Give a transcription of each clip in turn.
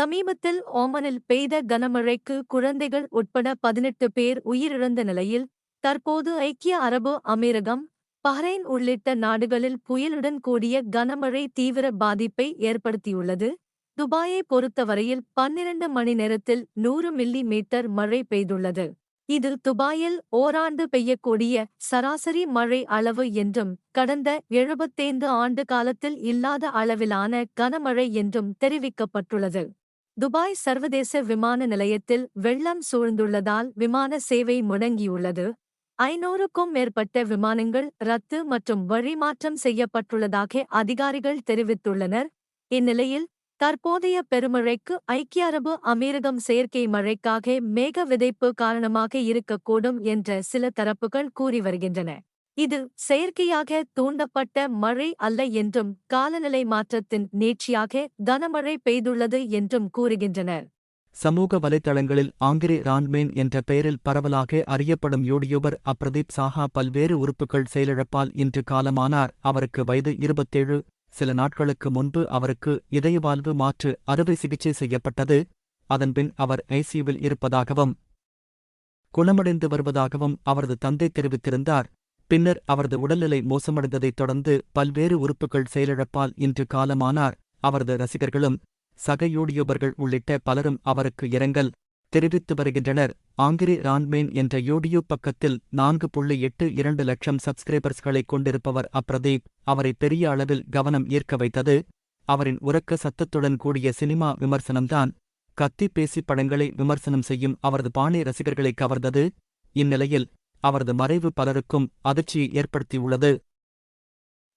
சமீபத்தில் ஓமனில் பெய்த கனமழைக்கு குழந்தைகள் உட்பட 18 பேர் உயிரிழந்த நிலையில், தற்போது ஐக்கிய அரபு அமீரகம், பஹ்ரைன் உள்ளிட்ட நாடுகளில் புயலுடன் கூடிய கனமழை தீவிர பாதிப்பை ஏற்படுத்தியுள்ளது. துபாயை பொறுத்தவரையில் 12 மணி நேரத்தில் 100 மில்லி மீட்டர் மழை பெய்துள்ளது. இது துபாயில் ஓராண்டு பெய்யக்கூடிய சராசரி மழை அளவு என்றும் கடந்த 75 ஆண்டு காலத்தில் இல்லாத அளவிலான கனமழை என்றும் தெரிவிக்கப்பட்டுள்ளது. துபாய் சர்வதேச விமான நிலையத்தில் வெள்ளம் சூழ்ந்துள்ளதால் விமான சேவை முடங்கியுள்ளது. 500க்கும் மேற்பட்ட விமானங்கள் ரத்து மற்றும் வழிமாற்றம் செய்யப்பட்டுள்ளதாக அதிகாரிகள் தெரிவித்துள்ளனர். இந்நிலையில், தற்போதைய பெருமழைக்கு ஐக்கிய அரபு அமீரகம் செயற்கை மழைக்காக மேக விதைப்பு காரணமாக இருக்கக்கூடும் என்ற சில தரப்புகள் கூறி வருகின்றன. இது செயற்கையாக தூண்டப்பட்ட மழை அல்ல என்றும் காலநிலை மாற்றத்தின் நீட்சியாக கனமழை பெய்துள்ளது என்றும் கூறுகின்றனர். சமூக வலைதளங்களில் ஆங்கிரி ரான்மேன் என்ற பெயரில் பரவலாக அறியப்படும் யூடியூபர் அப்ரதீப் சாஹா பல்வேறு உறுப்புகள் செயலிழப்பால் இன்று காலமானார். அவருக்கு வயது 27. சில நாட்களுக்கு முன்பு அவருக்கு இதயவால்வு மாற்று அறுவை சிகிச்சை செய்யப்பட்டது. அதன்பின் அவர் ஐசியூவில் இருப்பதாகவும் குணமடைந்து வருவதாகவும் அவரது தந்தை தெரிவித்திருந்தார். பின்னர் அவரது உடல்நிலை மோசமடைந்ததைத் தொடர்ந்து பல்வேறு உறுப்புகள் செயலிழப்பால் இன்று காலமானார். அவரது ரசிகர்களும் சக யூடியூபர்கள் உள்ளிட்ட பலரும் அவருக்கு இரங்கல் தெரிவித்து வருகின்றனர். ஆங்கிரி ரான்மேன் என்ற யூடியூப் பக்கத்தில் 4.82 லட்சம் சப்ஸ்கிரைபர்ஸ்களைக் கொண்டிருப்பவர் அப்ரதீப். அவரை பெரிய அளவில் கவனம் ஈர்க்க வைத்தது அவரின் உரக்க சத்தத்துடன் கூடிய சினிமா விமர்சனம்தான். கத்தி பேசி படங்களை விமர்சனம் செய்யும் அவரது பாணி ரசிகர்களை கவர்ந்தது. இந்நிலையில் அவரது மறைவு பலருக்கும் அதிர்ச்சியை ஏற்படுத்தியுள்ளது.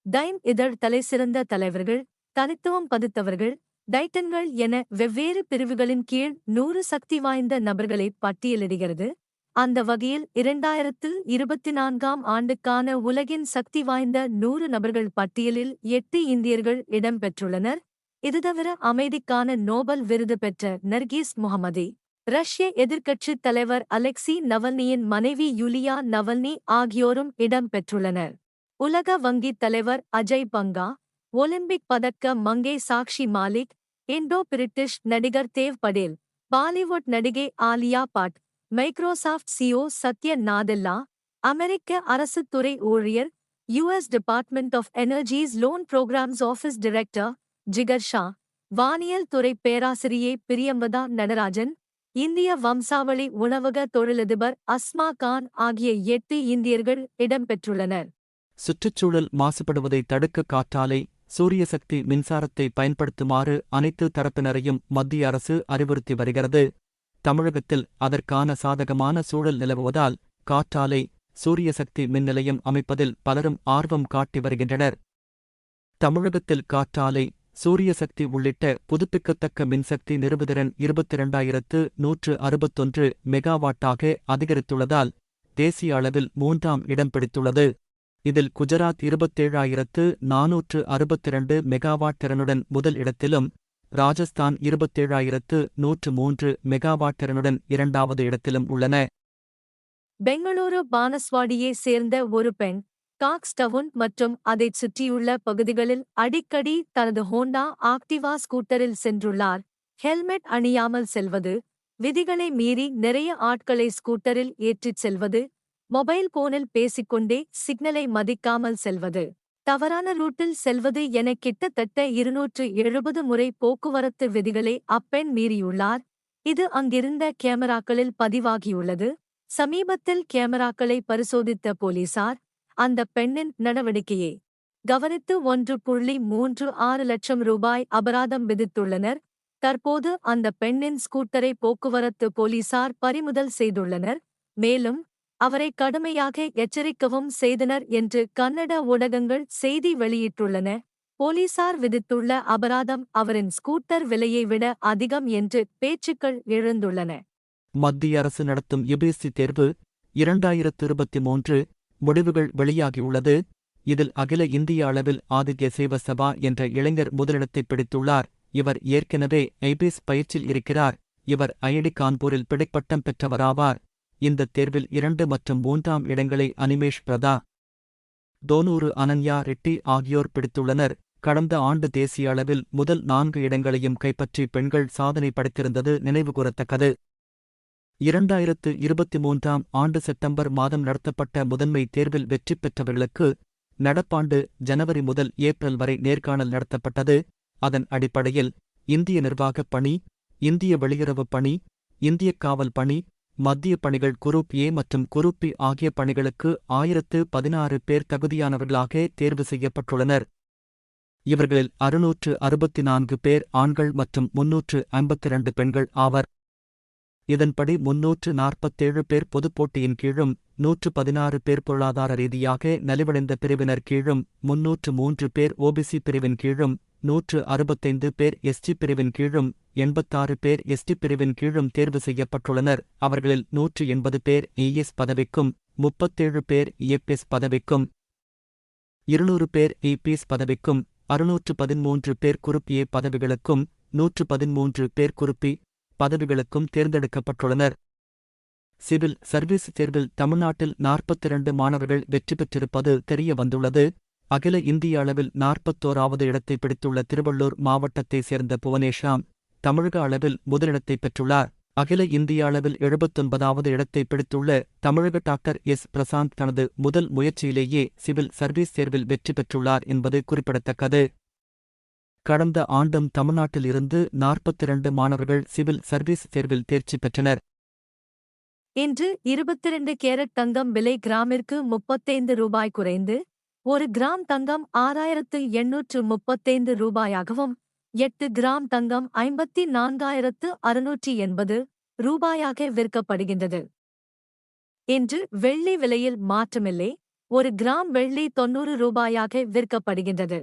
டைம் இதழ் தலைசிறந்த தலைவர்கள், தனித்துவம் பதித்தவர்கள், டைட்டன்கள் என வெவ்வேறு பிரிவுகளின் கீழ் 100 சக்தி வாய்ந்த நபர்களை பட்டியலிடுகிறது. அந்த வகையில் 2024ஆம் ஆண்டுக்கான உலகின் சக்தி வாய்ந்த 100 நபர்கள் பட்டியலில் 8 இந்தியர்கள் இடம்பெற்றுள்ளனர். இது தவிர அமைதிக்கான நோபல் விருது பெற்ற நர்கீஸ் முகமதி, ரஷ்ய எதிர்க்கட்சித் தலைவர் அலெக்சி நவல்னியின் மனைவி யூலியா நவல்னி ஆகியோரும் இடம்பெற்றுள்ளனர். உலக வங்கித் தலைவர் அஜய் பங்கா, ஒலிம்பிக் பதக்க மங்கை சாக்ஷி மாலிக், இண்டோ பிரிட்டிஷ் நடிகர் தேவ் படேல், பாலிவுட் நடிகை ஆலியா பட், மைக்ரோசாஃப்ட் சிஓ சத்ய நாதெல்லா, அமெரிக்க அரசுத் துறை ஊழியர், US department of energy's loan programs office director Jigar Shah, வானியல் துறை பேராசிரியை பிரியம்பதா நடராஜன், இந்திய வம்சாவளி உணவக தொழிலதிபர் அஸ்மா கான் ஆகிய 8 இந்தியர்கள் இடம்பெற்றுள்ளனர். சுற்றுச்சூழல் மாசுபடுவதை தடுக்க காற்றாலை, சூரியசக்தி மின்சாரத்தை பயன்படுத்துமாறு அனைத்து தரப்பினரையும் மத்திய அரசு அறிவுறுத்தி வருகிறது. தமிழகத்தில் அதற்கான சாதகமான சூழல் நிலவுவதால் காற்றாலை, சூரியசக்தி மின் நிலையம் அமைப்பதில் பலரும் ஆர்வம் காட்டி வருகின்றனர். தமிழகத்தில் காற்றாலை, சூரியசக்தி உள்ளிட்ட புதுப்பிக்கத்தக்க மின்சக்தி நிறுவுதிறன் 22,161 மெகாவாட்டாக அதிகரித்துள்ளதால் தேசிய அளவில் 3ஆம் இடம் பிடித்துள்ளது. இதில் குஜராத் 27,462 மெகாவாட் திறனுடன் முதல் இடத்திலும், ராஜஸ்தான் 27,103 மெகாவாட் திறனுடன் 2வது இடத்திலும் உள்ளன. பெங்களூரு பானஸ்வாடியை சேர்ந்த ஒரு பெண், காக்ஸ்டவுன் மற்றும் அதைச் சுற்றியுள்ள பகுதிகளில் அடிக்கடி தனது ஹோண்டா ஆக்டிவா ஸ்கூட்டரில் சென்றுள்ளார். ஹெல்மெட் அணியாமல் செல்வது, விதிகளை மீறி நிறைய ஆட்களை ஸ்கூட்டரில் ஏற்றிச் செல்வது, மொபைல் போனில் பேசிக்கொண்டே சிக்னலை மதிக்காமல் செல்வது, தவறான ரூட்டில் செல்வது என கிட்டத்தட்ட 270 முறை போக்குவரத்து விதிகளை அப்பெண் மீறியுள்ளார். இது அங்கிருந்த கேமராக்களில் பதிவாகியுள்ளது. சமீபத்தில் கேமராக்களை பரிசோதித்த போலீசார் அந்த பெண்ணின் நடவடிக்கையை கவனித்து 1.36 லட்சம் ரூபாய் அபராதம் விதித்துள்ளனர். தற்போது அந்த பெண்ணின் ஸ்கூட்டரை போக்குவரத்து போலீசார் பறிமுதல் செய்துள்ளனர். மேலும் அவரை கடுமையாக எச்சரிக்கவும் செய்தனர் என்று கன்னட ஊடகங்கள் செய்தி வெளியிட்டுள்ளன. போலீசார் விதித்துள்ள அபராதம் அவரின் ஸ்கூட்டர் விலையை விட அதிகம் என்று பேச்சுக்கள் எழுந்துள்ளன. மத்திய அரசு நடத்தும் யுபிஎஸ்சி தேர்வு 2023 முடிவுகள் வெளியாகியுள்ளது. இதில் அகில இந்திய அளவில் ஆதித்ய சேவசபா என்ற இளைஞர் முதலிடத்தை பிடித்துள்ளார். இவர் ஏற்கனவே ஐபிஎஸ் பயிற்சியில் இருக்கிறார். இவர் ஐஐடி கான்பூரில் பிடிப்பட்டம் பெற்றவராவார். இந்த தேர்வில் 2 மற்றும் 3ஆம் இடங்களை அனிமேஷ் பிரதா, தோனூரு அனன்யா ரெட்டி ஆகியோர் பிடித்துள்ளனர். கடந்த ஆண்டு தேசிய அளவில் முதல் 4 இடங்களையும் கைப்பற்றி பெண்கள் சாதனை படைத்திருந்தது நினைவுகூரத்தக்கது. 2023ஆம் ஆண்டு செப்டம்பர் மாதம் நடத்தப்பட்ட முதன்மை தேர்வில் வெற்றி பெற்றவர்களுக்கு நடப்பாண்டு ஜனவரி முதல் ஏப்ரல் வரை நேர்காணல் நடத்தப்பட்டது. அதன் அடிப்படையில் இந்திய நிர்வாகப் பணி, இந்திய வெளியுறவுப் பணி, இந்திய காவல் பணி, மத்திய பணிகள் குரூப் ஏ மற்றும் குரூப் பி ஆகிய பணிகளுக்கு 1016 பேர் தகுதியானவர்களாக தேர்வு செய்யப்பட்டுள்ளனர். இவர்களில் 664 பேர் ஆண்கள் மற்றும் 352 பெண்கள் ஆவர். இதன்படி 347 பேர் பொதுப் போட்டியின் கீழும், 116 பேர் பொருளாதார ரீதியாக நலிவடைந்த பிரிவினர் கீழும், 303 பேர் ஓபிசி பிரிவின் கீழும், 165 பேர் எஸ்டி பிரிவின் கீழும், 86 பேர் எஸ்டி பிரிவின் கீழும் தேர்வு செய்யப்பட்டுள்ளனர். அவர்களில் 180 பேர் இஎஸ் பதவிக்கும், 37 பேர் இஎப்எஸ் பதவிக்கும், 200 பேர் இபிஎஸ் பதவிக்கும், 613 பேர் குரூப் ஏ பதவிகளுக்கும், 113 பேர் குரூப் பி பதவிகளுக்கும் தேர்ந்தெடுக்கப்பட்டுள்ளனர். சிவில் சர்வீஸ் தேர்வில் தமிழ்நாட்டில் 42 மாணவர்கள் வெற்றி பெற்றிருப்பது தெரிய வந்துள்ளது. அகில இந்திய அளவில் 41வது இடத்தை பிடித்துள்ள திருவள்ளூர் மாவட்டத்தைச் சேர்ந்த புவனேஷாம் தமிழக அளவில் முதலிடத்தை பெற்றுள்ளார். அகில இந்திய அளவில் 79வது இடத்தை பிடித்துள்ள தமிழக டாக்டர் எஸ். பிரசாந்த் தனது முதல் முயற்சியிலேயே சிவில் சர்வீஸ் தேர்வில் வெற்றி பெற்றுள்ளார் என்பது குறிப்பிடத்தக்கது. கடந்த ஆண்டும் தமிழ்நாட்டில் இருந்து 42 மாணவர்கள் சிவில் சர்வீஸ் தேர்வில் தேர்ச்சி பெற்றனர். இன்று 22 கேரட் தங்கம் விலை கிராமிற்கு 35 ரூபாய் குறைந்து 1 கிராம் தங்கம் 6835 ரூபாயாகவும் 8 கிராம் தங்கம் 54,680 ரூபாயாக விற்கப்படுகின்றது. இன்று வெள்ளி விலையில் மாற்றமில்லை. 1 கிராம் வெள்ளி 90 ரூபாயாக விற்கப்படுகின்றது.